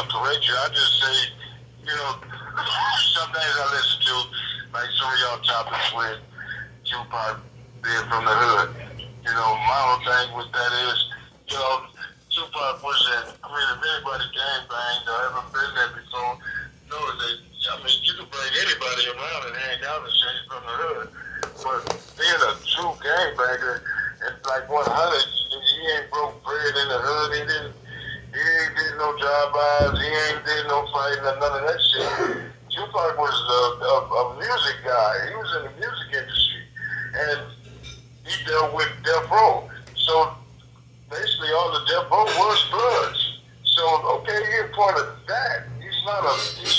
to correct you. I just say, you know, some things I listen to, like some of y'all topics with Tupac being from the hood. You know, my whole thing with that is, you know, Tupac was in, I mean, if anybody gang banged or ever been there before, knows that, I mean, you can bring anybody around and hang out and say you're from the hood. But being a true gang banger, and like 100, he ain't broke bread in the hood, he ain't did no drive-bys, he ain't did no fighting or none of that shit. Tupac was a music guy. He was in the music industry. And he dealt with Death Row. So basically all the Death Row was Bloods. So, okay, he's part of that. He's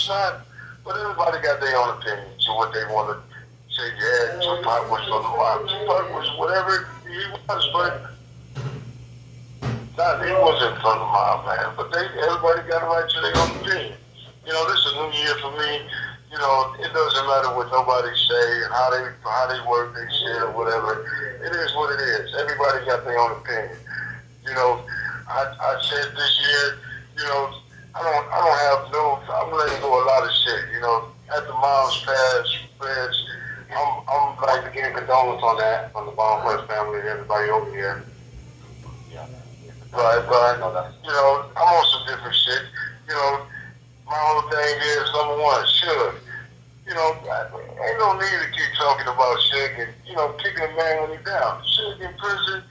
not, but everybody got their own opinion to what they want to say. Yeah, Tupac was from the mob. Tupac was whatever he was, but he wasn't from the mob, man. But everybody got a right to their own opinion. You know, this is a new year for me. You know, it doesn't matter what nobody say and how they work their shit or whatever. It is what it is. Everybody got their own opinion. You know, I said this year, you know, I'm letting go a lot of shit. You know, at the mom's passed, I'm like to give condolence on that, on the Bomb First family and everybody over here. Yeah. But you know, I'm on some different shit. You know, my whole thing is number one, Suge. You know, ain't no need to keep talking about Suge and, you know, kicking a man when he's down. Suge in prison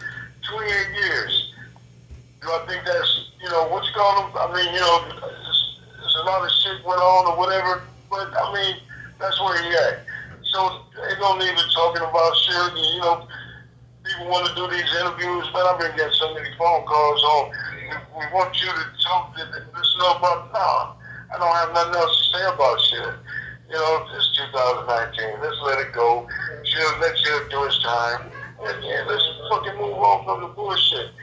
28 years. Do I think that's, you know, what you call him? I mean, you know, there's a lot of shit went on or whatever, but I mean, that's where he at. So ain't no need to talking about Suge. And, you know, people want to do these interviews, man. I've been getting so many phone calls on. We want you to talk, listen about now. I don't have nothing else to say about Suge. You know, it's 2019. Let's let it go. Let Suge do his time. And let's fucking move on from the bullshit.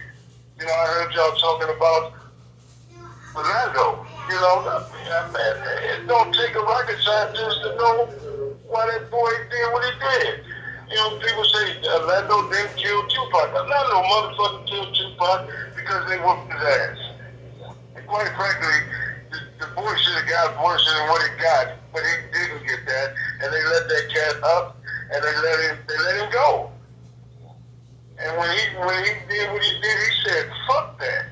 You know, I heard y'all talking about Lando. You know, man, it don't take a rocket scientist to know why that boy did what he did. You know, people say Lando didn't kill Tupac. Lando motherfucking killed Tupac because they whooped his ass. And quite frankly, the boy should have got worse than what he got, but he didn't get that, and they let that cat up, and they let him go. And when he did what he did, he said, "Fuck that,"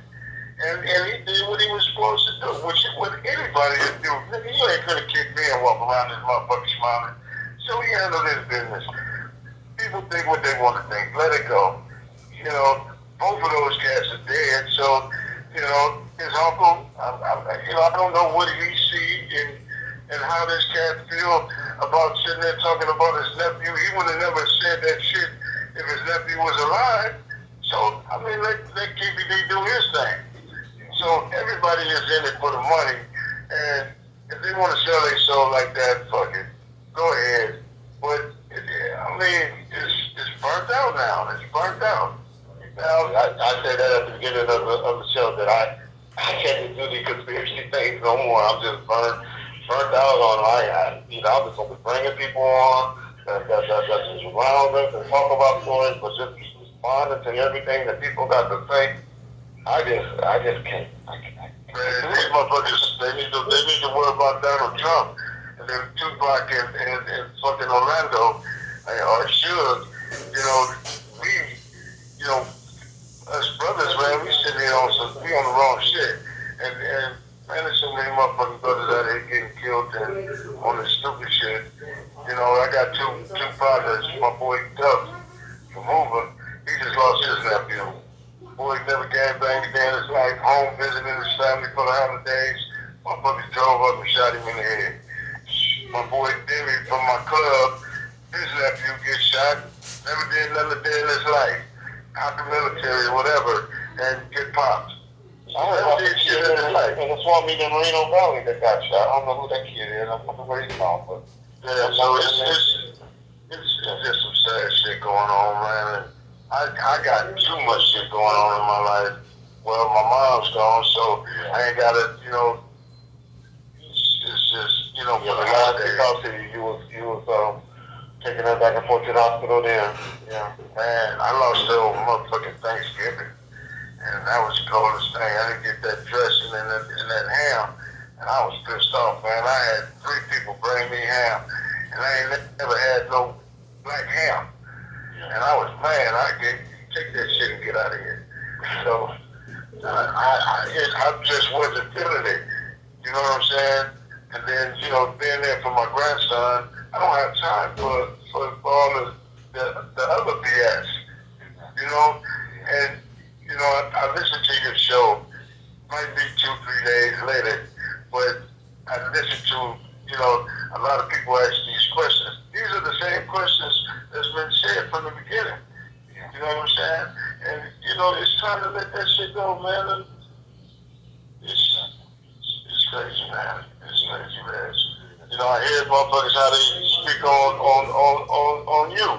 and he did what he was supposed to do, which is what anybody would do. You ain't gonna kick me and walk around this motherfucker smiling. So he handled his business. People think what they want to think. Let it go. You know, both of those cats are dead, so. You know, his uncle, you know, I don't know what he see and how this cat feel about sitting there talking about his nephew. He would have never said that shit if his nephew was alive. So, I mean, let KBD do his thing. So, everybody is in it for the money. And if they want to sell their soul like that, fuck it. Go ahead. But, I mean, it's burnt out now. It's burnt out. Now, I said that at the beginning of the show that I can't do these conspiracy things no more. I'm just burnt out on them. You know, I'm just going to be bringing people on that just around us and talk about stories, but just responding to everything that people got to say. I just can't. Man, these motherfuckers, they need to worry about Donald Trump and then Tupac and fucking Orlando or Suge. You know, you know, us brothers, man, we sitting here we on the wrong shit. And man, there's so many motherfucking brothers out here getting killed and on this stupid shit. You know, I got two partners, my boy Duff from Hoover, he just lost his nephew. Boy never gang banged again in his life, home visiting his family for the holidays. Motherfuckers drove up and shot him in the head. My boy Demi from my club, his nephew gets shot, never did nothing a day in his life. Out the military or whatever, and get popped. I heard that shit in his life. And the swap meet in Moreno Valley that got shot. I don't know who that kid is. I don't know where he's from, but yeah, so it's just some sad shit going on, man. And I got too much shit going on in my life. Well, my mom's gone, so I ain't got to, you know. It's just, you know, for the last day talk to you, you was taking her back and forth to the hospital there. Yeah. Man, I lost her over motherfucking Thanksgiving. And that was the coldest thing. I didn't get that dressing and that ham. and I was pissed off, man. I had 3 people bring me ham, and I ain't never had no black ham. And I was mad. I get take that shit and get out of here. So I just wasn't feeling it. You know what I'm saying? And then, you know, being there for my grandson, I don't have time for all the other BS. You know? And, you know, I listened to your show, might be 2-3 days later, but I listened to, you know, a lot of people ask these questions. These are the same questions that's been said from the beginning. You know what I'm saying? And, you know, it's time to let that shit go, man. And it's crazy, man. It's crazy, man. You know, I hear motherfuckers how they speak on you.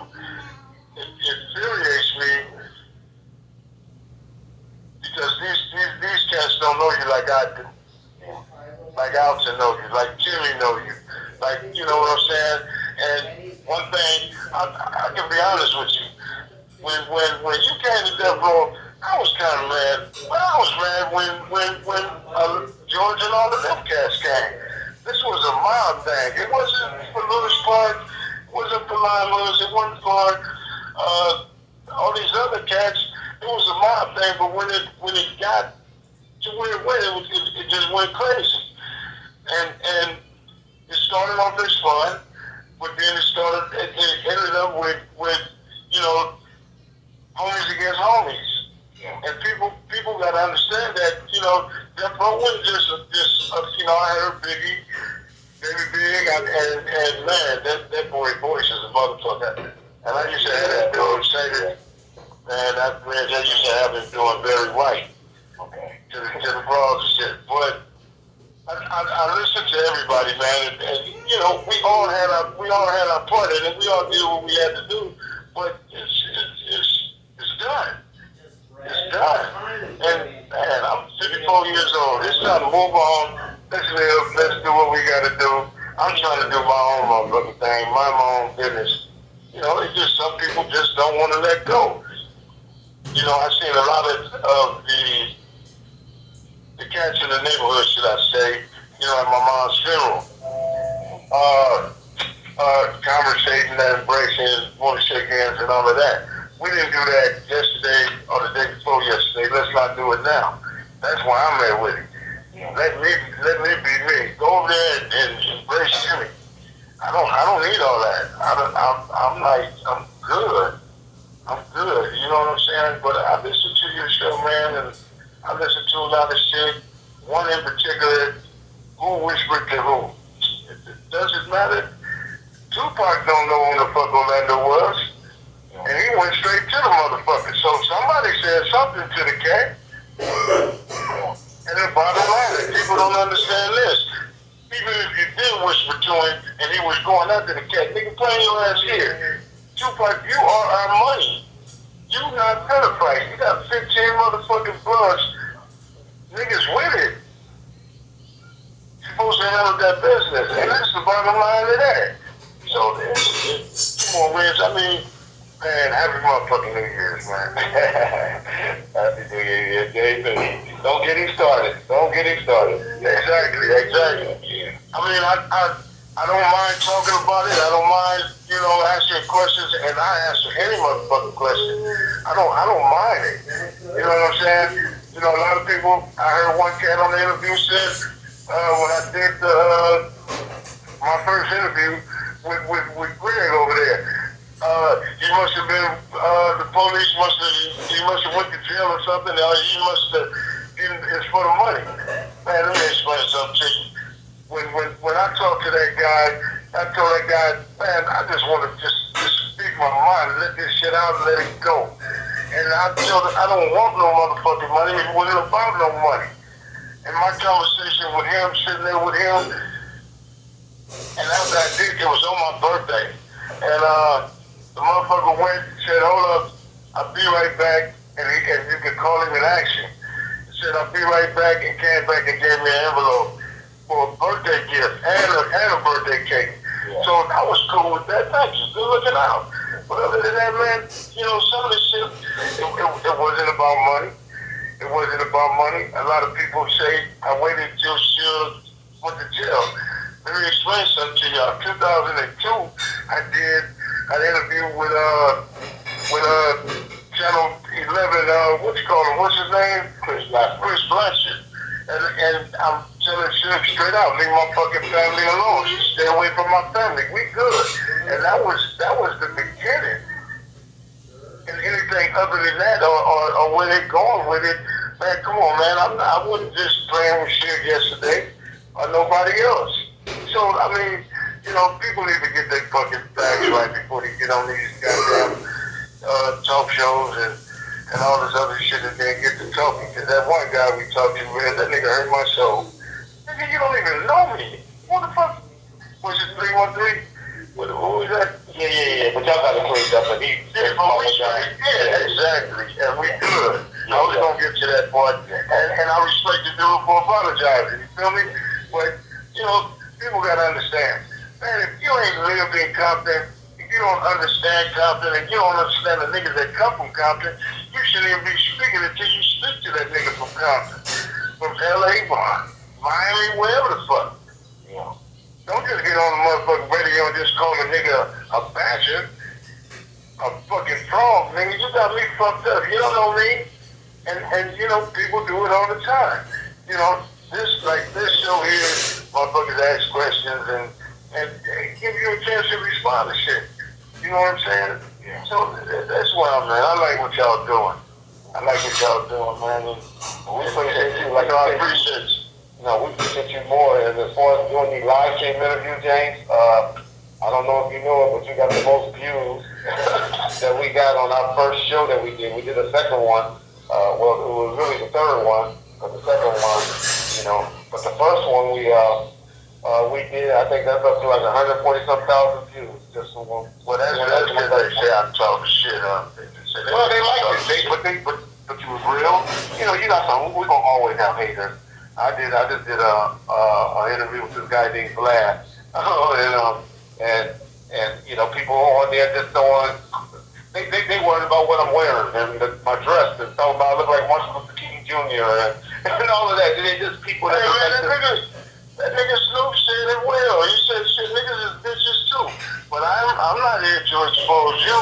It infuriates me because these cats don't know you like I do. Like Alton know you, like Jimmy know you. Like, you know what I'm saying? And one thing, I can be honest with you. When you came to Death Row, I was kind of mad. But I was mad when George and all of them cats came. This was a mob thing. It wasn't for Lewis Park. It wasn't for Limehouse. It wasn't for all these other cats. It was a mob thing. But when it got to where it went, it just went crazy. And it started off as fun, but then it ended up with you know, homies against homies. And people got to understand that, you know, Death Row wasn't just you know, I heard Biggie, Baby Big, and man, that boy voice is a motherfucker. And I used to have that dude say that, man, I used to have him doing very right. Okay. To the brawls and shit. But I listened to everybody, man, and you know, we all had our part in it. We all did what we had to do, but it's done. It's done. And man, I'm 54 years old. It's time to move on. Let's live. Let's do what we got to do. I'm trying to do my own motherfucking thing, mind my own business. You know, it's just some people just don't want to let go. You know, I've seen a lot of the cats in the neighborhood, should I say, you know, at my mom's funeral, conversating and embracing, want to shake hands and all of that. We didn't do that yesterday or the day before yesterday. Let's not do it now. That's why I'm there with it. Let me be me. Go over there and embrace Jimmy. I don't need all that. I'm good. I'm good. You know what I'm saying? But I listen to your show, man, and I listen to a lot of shit. One in particular, who whispered to who? Does it matter? Tupac don't know who the fuck Lando was. And he went straight to the motherfucker. So somebody said something to the cat. And the bottom line is, people don't understand this. Even if you did whisper to him and he was going after the cat, nigga, playing your ass here. Tupac, you are our money. You not gonna fight. You got 15 motherfucking bloods. Niggas with it. You're supposed to handle that business. And that's the bottom line of that. So, come on, Wiz. I mean, man, happy motherfucking New Year's, man. Happy New Year's, David. Don't get him started. Exactly. I mean, I don't mind talking about it. I don't mind, you know, asking questions, and I answer any motherfucking question. I don't mind it. You know what I'm saying? You know, a lot of people, I heard one cat on the interview said, when I did my first interview with Greg over there, he must have been, the police he must have went to jail or something, or he must have, it's for the money. Man, let me explain something to you. When I talked to that guy, I told that guy, man, I just want to just speak my mind, let this shit out and let it go. And I told him, I don't want no motherfucking money. It wasn't about no money. And my conversation with him, sitting there with him, and after I did, it was on my birthday. And the motherfucker went and said, hold up, I'll be right back. And you can call him in action. He said, I'll be right back, and came back and gave me an envelope for a birthday gift and a birthday cake. Yeah. So I was cool with that. Thank you. Good looking out. But other than that, man, you know, some of this shit, it wasn't about money. It wasn't about money. A lot of people say I waited till Suge went to jail. Let me explain something to y'all. 2002, I did an interview with Channel 11. What you call him? What's his name? Chris Blanchard. And I'm telling Suge straight out, leave my fucking family alone. Stay away from my family. We good. And that was the beginning. And anything other than that, or where they going with it, man, come on, man. I wasn't just playing with Suge yesterday, or nobody else. So I mean, you know, people need to get their fucking facts right before they get on these goddamn talk shows and all this other shit and then get to talking. Because that one guy we talked to, man, that nigga hurt my soul. Nigga, you don't even know me. What the fuck? Was it 313? Who was that? Yeah. But y'all got to clean up, but he. Yeah, but we straight. Yeah, exactly. And we good. I was gonna get to that part, and I respect the dude for apologizing. You feel me? But you know, people gotta understand, man. If you ain't lived in Compton, if you don't understand Compton, and you don't understand the niggas that come from Compton, you shouldn't even be speaking until you speak to that nigga from Compton, from LA, Miami, wherever the fuck. You know, don't just get on the motherfucking radio and just call a nigga a bastard, a fucking fraud, nigga. You got me fucked up. You don't know me. And you know, people do it all the time. You know, this show here, motherfuckers ask questions and give you a chance to respond to shit. You know what I'm saying? Yeah. So that's why, man. I like what y'all doing. I like what y'all doing, man. And we appreciate you. Like I appreciate you. No, we appreciate you more. And as far as doing the live stream interview, James, I don't know if you know it, but you got the most views that we got on our first show that we did. We did a second one. Well, it was really the third one, but the second one, you know. But the first one we did, I think that's up to like 140-some thousand views. Just for one. Well, that's because they say I'm talking shit. Well, they like it, but you was real. You know, you got some. We're gonna always have haters. I just did a interview with this guy named Vlad, and you know, people on there just throwing. They worried about what I'm wearing and my dress and talking about I look like Martin Luther King Jr. and all of that. They just people that. Hey, man, that nigga Snoop said it well. He said shit, niggas is bitches too. But I'm not here to expose you.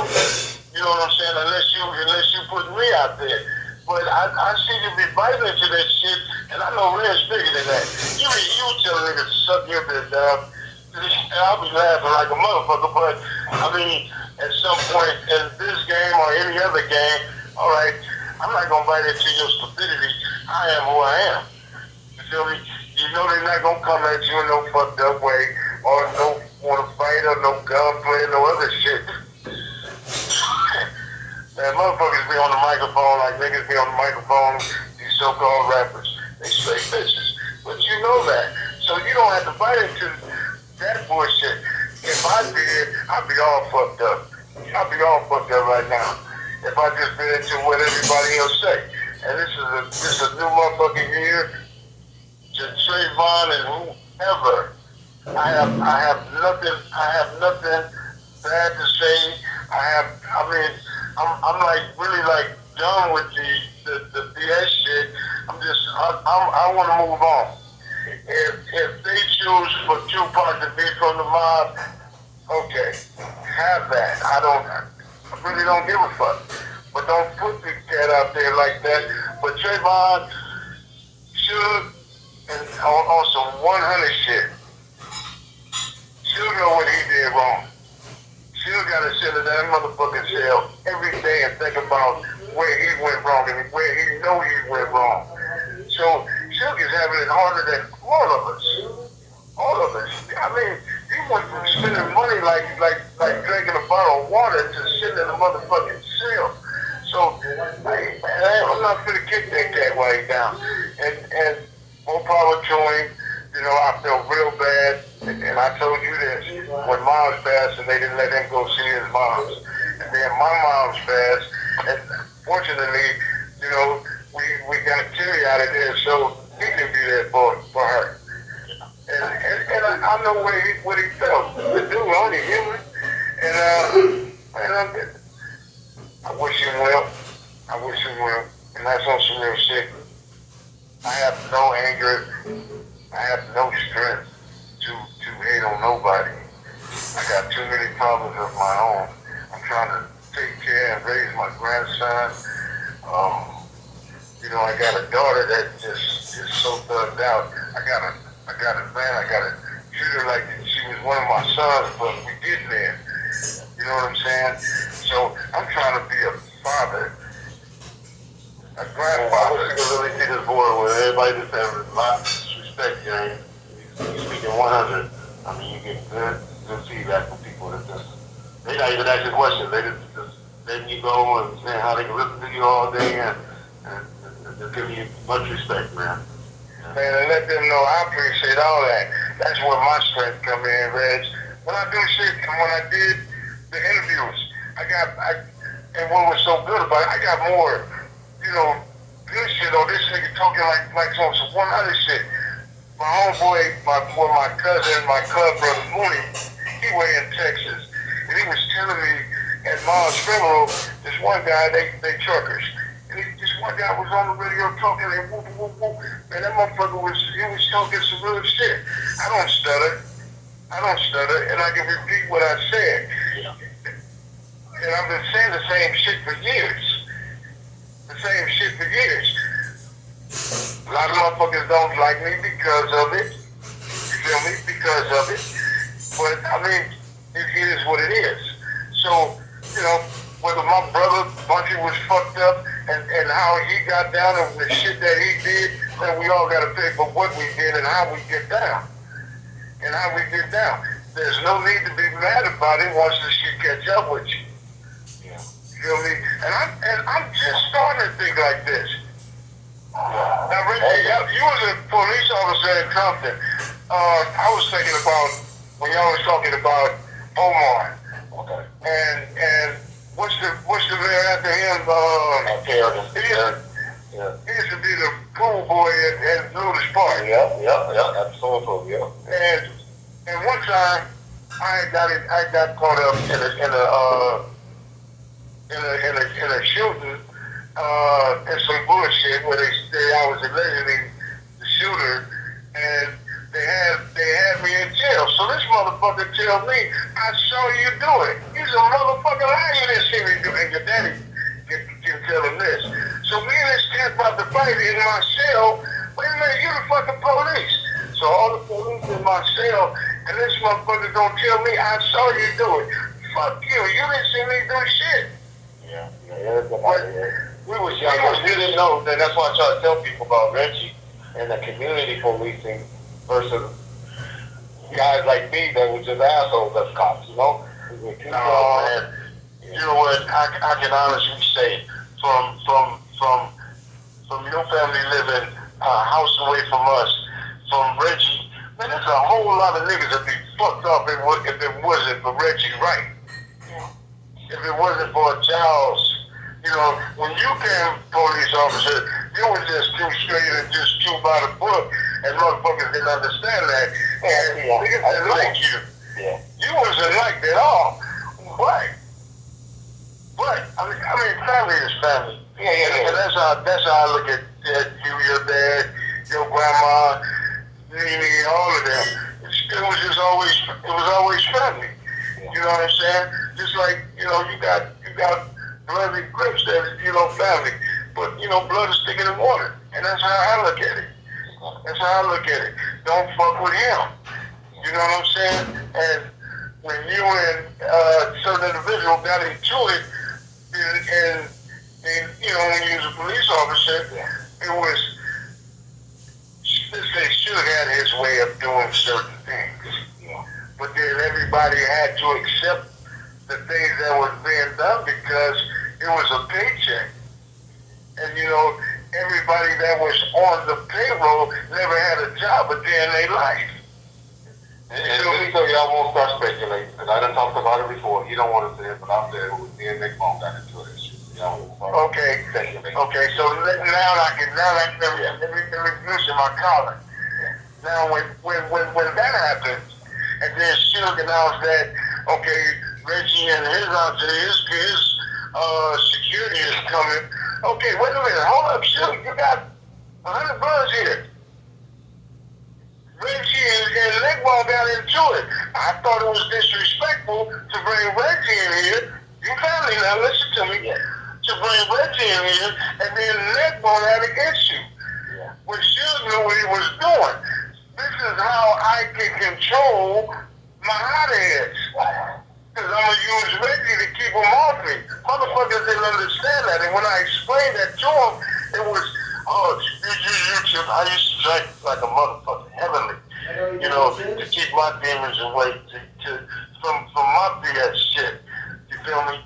You know what I'm saying? Unless you put me out there. But I see you be biting into that shit, and I know Red's bigger than that. You tell niggas to suck your bitch down. I'll be laughing like a motherfucker, but I mean, at some point in this game or any other game, all right, I'm not gonna bite into your stupidity. I am who I am. You feel me? You know they're not gonna come at you in no fucked up way or no wanna fight or no gunplay or no other shit. Man, motherfuckers be on the microphone like niggas be on the microphone, these so-called rappers. They straight bitches. But you know that. So you don't have to fight into that bullshit. If I did, I'd be all fucked up. I'd be all fucked up right now. If I just been into what everybody else say. And this is a new motherfucking year to Trayvon and whoever. I have nothing bad to say. I'm like really like done with the BS shit. I want to move on. If they choose for Tupac to be from the mob, okay, have that. I really don't give a fuck. But don't put the cat out there like that. But Trayvon should, and on some 100 shit, should know what he did wrong. Should got to sit in that motherfucking cell every day and think about where he went wrong and where he know he went wrong. So Suge is having it harder than all of us. All of us. I mean, he went from spending money like drinking a bottle of water to sitting in a motherfucking cell. So I'm not gonna kick that cat while he's down. And more power to him. You know, I felt real bad. And I told you this when Mom's passed and they didn't let him go see his mom's. And then my mom's passed. And fortunately, you know, we got Terry out of there so he can be there for her. And I know what he felt. The dude only human. And I wish him well. I wish him well. And that's on some real shit. I have no anger. I have no strength to hate on nobody. I got too many problems of my own. I'm trying to take care and raise my grandson. You know, I got a daughter that just is so thugged out. I gotta treat her like she was one of my sons, but we getting there. You know what I'm saying? So I'm trying to be a father, a grandfather. I wish you could really see this board where everybody just has a lot of respect, James. You speaking 100. I mean, you get good feedback from people that just, they not even asking questions. They just letting you go and saying how they can listen to you all day and just giving you much respect, man. Man, and let them know I appreciate all that. That's where my strength come in, Reg. When I do shit, and when I did the interviews, and what was so good about it, I got more, you know, good shit on this nigga talking like some 100 shit. My homeboy, my cousin, my club brother Mooney, he way in Texas, and he was telling me at Mom's funeral, this one guy, they truckers. This one guy was on the radio talking and whoop, whoop, whoop. Man, that motherfucker was talking some real shit. I don't stutter, and I can repeat what I said. Yeah. And I've been saying the same shit for years. A lot of motherfuckers don't like me because of it. You feel me? Because of it. But, I mean, it is what it is. So, you know, whether my brother Bunchy was fucked up and how he got down and the shit that he did, then we all got to pay for what we did and how we get down. There's no need to be mad about it once the shit catch up with you. Yeah. You feel me? And I'm just starting to think like this. Now, Reggie, you was a police officer in Compton. I was thinking about when y'all was talking about Omar. Okay. And what's the mayor after him? Heron. He used to be the pool boy at Lotus Park. Yeah. Absolutely. Yeah. And one time I got caught up in a shooting. And some bullshit where they say I was allegedly the shooter, and they had me in jail. So this motherfucker tell me, I saw you do it. He's a motherfucker liar. You didn't see me do it. And your daddy can tell him this. So me and this cat about to fight in my cell. Wait a minute, you the fucking police. So all the police in my cell, and this motherfucker gonna tell me I saw you do it. Fuck you. You didn't see me do shit. Yeah. We was young, we didn't know that. That's why I try to tell people about Reggie and the community policing versus guys like me that were just assholes as cops, you know? No, man. You know what? I can honestly say, from your family living a house away from us, from Reggie, man, there's a whole lot of niggas that be fucked up if it wasn't for Reggie Wright. If it wasn't for Charles. You know, when you came police officer, you was just too straight and just too by the book, and motherfuckers didn't understand that. And niggas didn't like you. Yeah. You wasn't liked at all. But I mean, family is family. Yeah. And that's how I look at you, your dad, your grandma, Nene, all of them. It was always family. You know what I'm saying? Just like, you know, you got bloody grips that, you know, family. But, you know, blood is thicker than water. And that's how I look at it. Don't fuck with him. You know what I'm saying? And when you and certain individual got into it, and you know, when you was a police officer, it was, they should have had his way of doing certain things. But then everybody had to accept the things that was being done because it was a paycheck. And, you know, everybody that was on the payroll never had a job a day in their life. And so y'all won't start speculating, because I done talked about it before. You don't want to say it, but I'm there. It was me and neckBone got into it. Y'all won't start speculating. Okay, so let me introduce my collar. Now, when that happened, and then Suge announced that, okay, Reggie and his security is coming. Okay, wait a minute, hold up, Suge, you got 100 birds here. Reggie and neckBone got into it. I thought it was disrespectful to bring Reggie in here. You family now, listen to me. Yeah. To bring Reggie in here, and then neckBone had an issue. Yeah. When Suge knew what he was doing. This is how I can control my hotheads. Because I'm going to use Reggie to keep them off me. Motherfuckers didn't understand that. And when I explained that to them, it was, oh, I used to drink like a motherfucker, heavenly. You know, to keep my demons away from my BS shit. You feel me?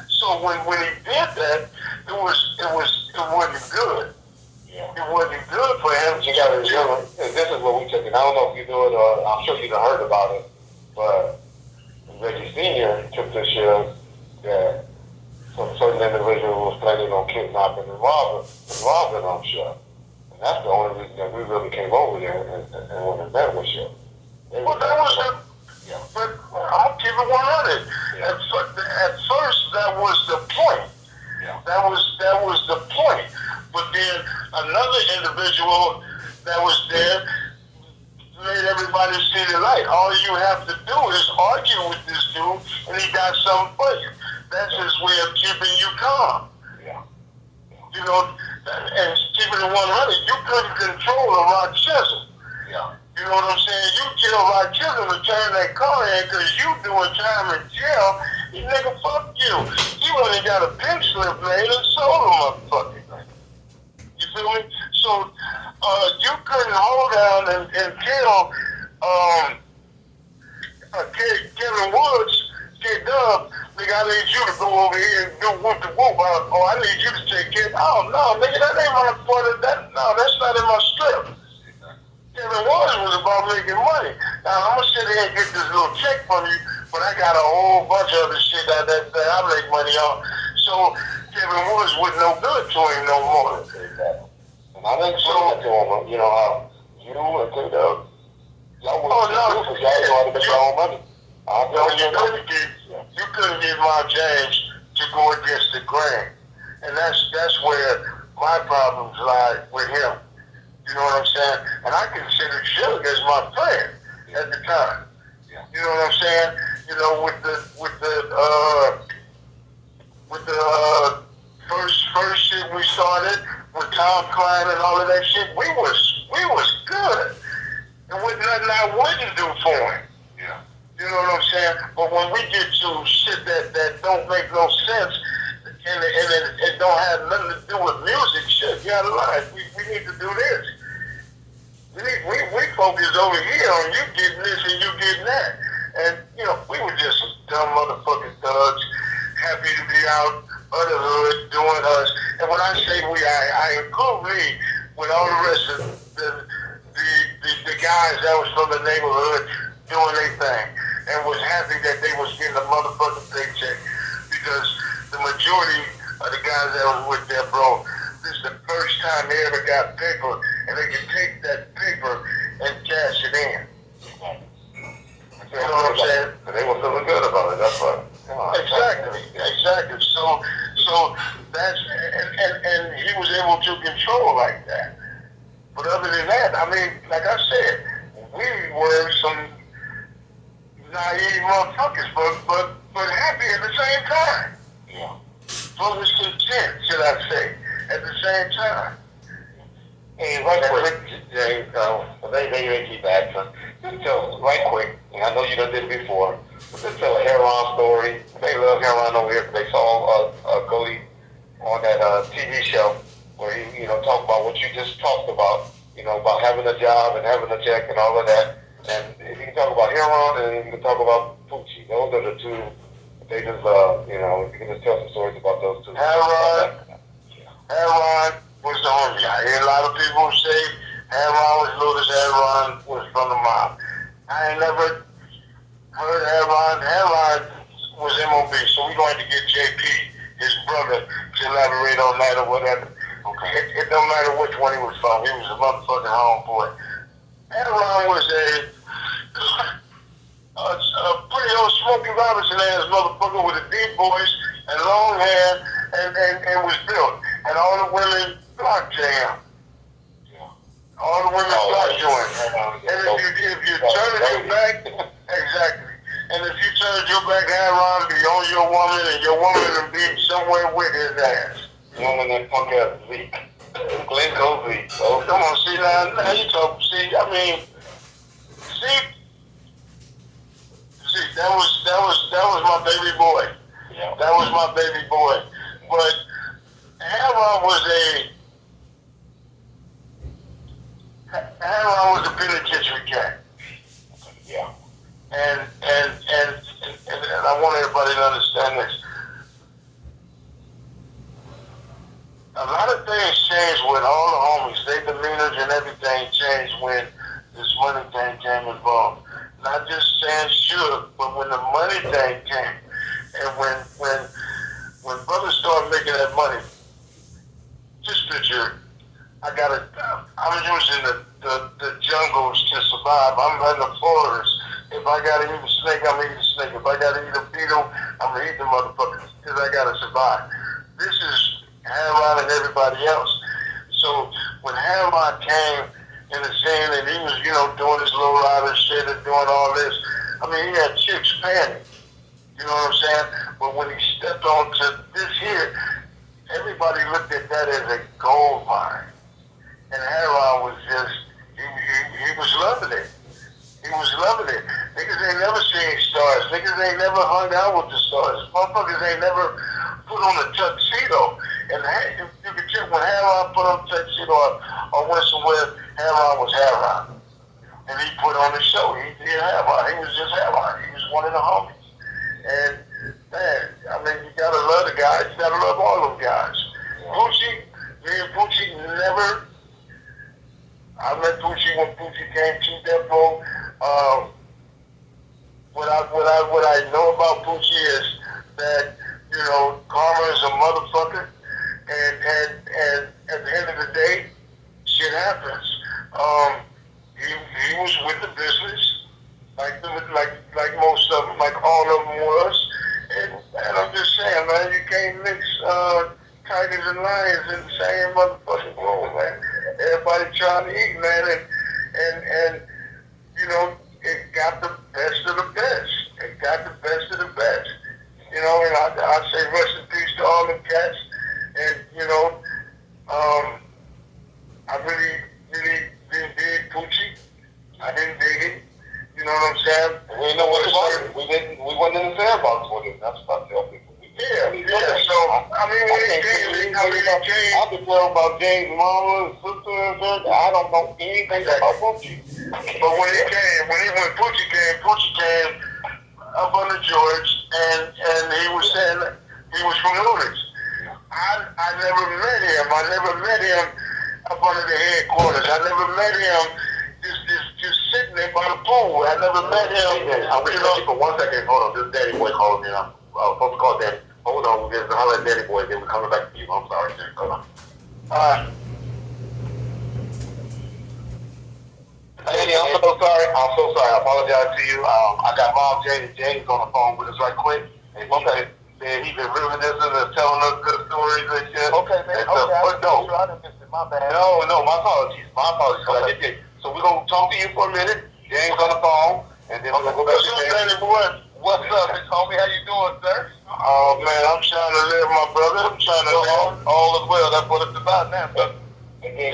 So when he did that, it wasn't good. Yeah. It wasn't good for him. You got to remember, and this is what we took it. I don't know if you knew it or I'm sure you've heard about it, but Reggie Sr. took this year that some certain individual was planning on kidnapping and robbing on show. And that's the only reason that we really came over there and went and met with you. Well, that was it. Yeah. But I'll keep it 100. Yeah. At first, that was the point. Yeah. That was the point. But then another individual that was there made everybody see the light. All you have to do is argue with this dude, and he got something for you. That's his way of keeping you calm. Yeah. You know, and keeping it 100, you couldn't control a rock chisel. Yeah. You know what I'm saying? You tell rock chisel to turn that car in because you doing time in jail. You nigga, fuck you. You only got a pink slip made and sold a motherfucking thing. You feel me? So, you couldn't hold down and tell Kevin Woods, K-Dub, nigga, I need you to go over here and do whoop the whoop. Or I need you to take care. Oh, no, nigga, that ain't my part of that. No, that's not in my script. Kevin Woods was about making money. Now, I'm going to sit here and get this little check from you, but I got a whole bunch of other shit that I make money on. So, Kevin Woods wasn't no good to him no more. And I didn't say that to him, you know, how you and K-Dub, y'all wouldn't do because y'all know how to make your own money. You couldn't get my James to go against the grain. And that's where my problems lie with him. You know what I'm saying? And I considered Suge as my friend at the time. Yeah. You know what I'm saying? You know, with the first shit we started with Tom Klein and all of that shit, we was good. There was nothing I wouldn't do for him. Yeah. You know what I'm saying? But when we get to shit that don't make no sense and it don't have nothing to do with music, shit, you gotta lie. We need to do this. We focus over here on you getting this and you getting that. And, you know, we were just some dumb motherfucking thugs, happy to be out of the hood doing us. And when I say we, I include me with all the rest of the guys that was from the neighborhood doing their thing and was happy that they was getting a motherfucking paycheck because the majority of the guys that was with their bro, this is the first time they ever got paper and they can take that paper and cash it in. You know what I'm saying? And they were feeling good about it, that's right. Exactly. So that's, and he was able to control like that. But other than that, I mean, like I said, we were some naive motherfuckers, but happy at the same time. Yeah. But was content, should I say, at the same time. Hey, right quick, James, they keep asking. Just tell, right quick, and I know you done did it before, but just tell a heron story. They love heron over here because they saw Cody on that TV show where he, you know, talked about what you just talked about, you know, about having a job and having a check and all of that. And if you can talk about heron and you can talk about Poochie, those are the two. They just, you know, if you can just tell some stories about those two. Heron was the homie. I hear a lot of people say Heron was Lotus, Heron was from the mob. I ain't never heard Heron. Heron was MOB, so we're going to get JP, his brother, to elaborate on that or whatever. Okay. It don't matter which one he was from. He was a motherfucking homeboy. Heron was a pretty old Smokey Robinson ass motherfucker with a deep voice and long hair and was built. And all the women flocked to him. Yeah. All All the women fly joint. And if you turn your back, exactly. And if you turn your back heron be on your woman and your woman will be somewhere with his ass. Woman that punk ass Zeke. Glencoe Zeke. Oh, come on, see now you talk. See, I mean, see, that was my baby boy. Yeah. That was my baby boy. But Heron was a penitentiary cat. Yeah. And I want everybody to understand this. A lot of things changed with all the homies. Their demeanors and everything changed when this money thing came involved. Not just saying Suge, but when the money thing came, and when brothers started making that money, just picture, I'm using the jungles to survive. I'm in the forest. If I gotta eat a snake, I'm eating a snake. If I gotta eat a beetle, I'm gonna eat the motherfuckers because I gotta survive. This is Heron and everybody else. So when Heron came in the scene and he was, doing his low rider shit and doing all this, I mean, he had chicks paying. You know what I'm saying? But when he stepped onto this here, everybody looked at that as a gold mine. And Heron was just, he was loving it. He was loving it. Niggas ain't never seen stars. Niggas ain't never hung out with the stars. Motherfuckers ain't never put on a tuxedo. And you can check when Heron put on a tuxedo or went somewhere, Heron was Heron. And he put on the show. He did Heron. He was just Heron. He was one of the homies. And man, I mean, you gotta love the guys. You gotta love all them guys. Me and Poochie never. I met Poochie when Poochie came to Death Row. What I know about Poochie is that karma is a motherfucker, and at the end of the day, shit happens. He was with the business, like most of them, like all of them was, and I'm just saying, man, you can't mix tigers and lions in the same motherfucking room, man. Everybody trying to eat, man, and it got the best of the best. It got the best of the best. And I say rest in peace to all them cats. And I really didn't dig Poochie. I didn't dig it. You know what I'm saying? We know what about it. We wasn't in the sandbox with it. That's what I tell people. Yeah. So I mean, when it came, I can tell about James' mama, sister, and brother. I don't know anything about Poochie. But when Poochie came up under George, and he was saying he was from Lunis. I never met him. I never met him up under the headquarters. I never met him just sitting there by the pool. I never met him. I wish you for 1 second. Hold on, this Daddy Boy calling me. I'm supposed to call Daddy. Hold on, we're going to holler at Daddy Boy. Then we're coming back to you. I'm sorry, sir. Hold on. Danny, I'm so sorry. I apologize to you. I got Mom James on the phone with us right quick. And man, he's been reminiscing and telling us good stories and shit. Okay, man. But no. I didn't miss it. My bad. No, my apologies. Okay. So we're going to talk to you for a minute. James on the phone. And then I'm going to go back to Danny Boy. What's up, homie? How you doing, sir? Oh, man, I'm trying to live, my brother. I'm trying to live. All is well. That's what it's about now, brother. And then,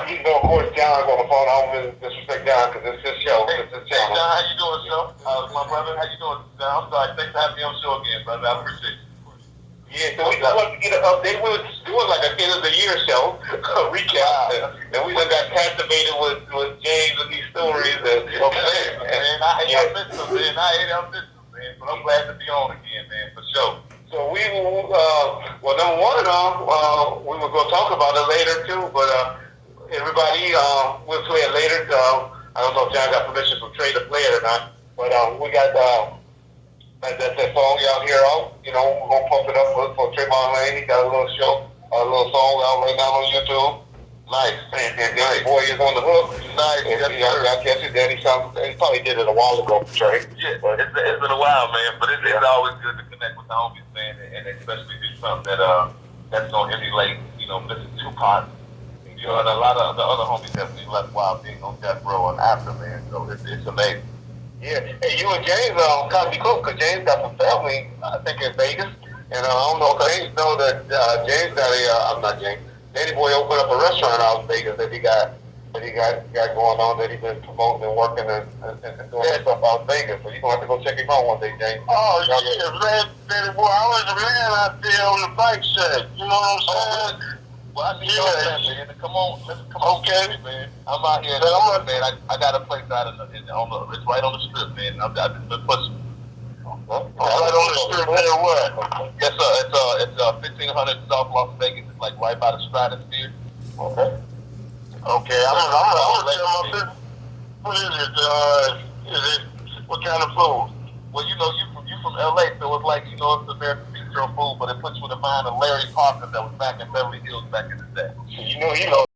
even though, of course, John's on the phone, I don't really disrespect John because it's his show. Hey, John, how you doing, sir? My brother, how you doing? I'm sorry. Thanks for having me on the show again, brother. I appreciate it. Yeah, so we just wanted to get an update. We were doing like an end of the year show, a recap. And we done got captivated with James and these stories. And I hate our system, man. But I'm glad to be on again, man, for sure. So we will, well, number one, we were going to talk about it later too, but everybody, we'll play it later. I don't know if John got permission from Trey to play it or not, but we got that song out here out. We're going to pump it up for Trayvon Lane. He got a little show, a little song out right now on YouTube. Nice. And Danny Boy is on the hook. Nice. I guess his daddy he probably did it a while ago for Trey. Yeah, it's been a while, man, but it's always good to connect with the homies, man, and especially do something that's going to emulate, Mr. Tupac and You know, and a lot of the other homies that we left while being on death row and after, man. So it's amazing. Yeah. Hey, you and James kind of be close because James got some family, I think, in Vegas. And I don't know if James know that James got I'm not James. Danny Boy opened up a restaurant out in Vegas that he got going on, that he's been promoting and working and doing stuff out in Vegas. So you're going to have to go check him out one day, James. Oh, yeah, man, Danny Boy, I was a man out there on the bike set. You know what I'm saying? Well, I see you man. Come on, Okay. man. I'm out here, man. I got a place out it's right on the strip, man. I've been pushing. Right on the strip there, what? Yes, sir. It's 1500 South Las Vegas. It's like right by the Stratosphere. Okay. Okay, I'm gonna tell my business. What is it? What kind of food? Well, you know, you from LA, so it's like, you know, it's American bistro food, but it puts you in the mind of Larry Parker that was back in Beverly Hills back in the day. So you know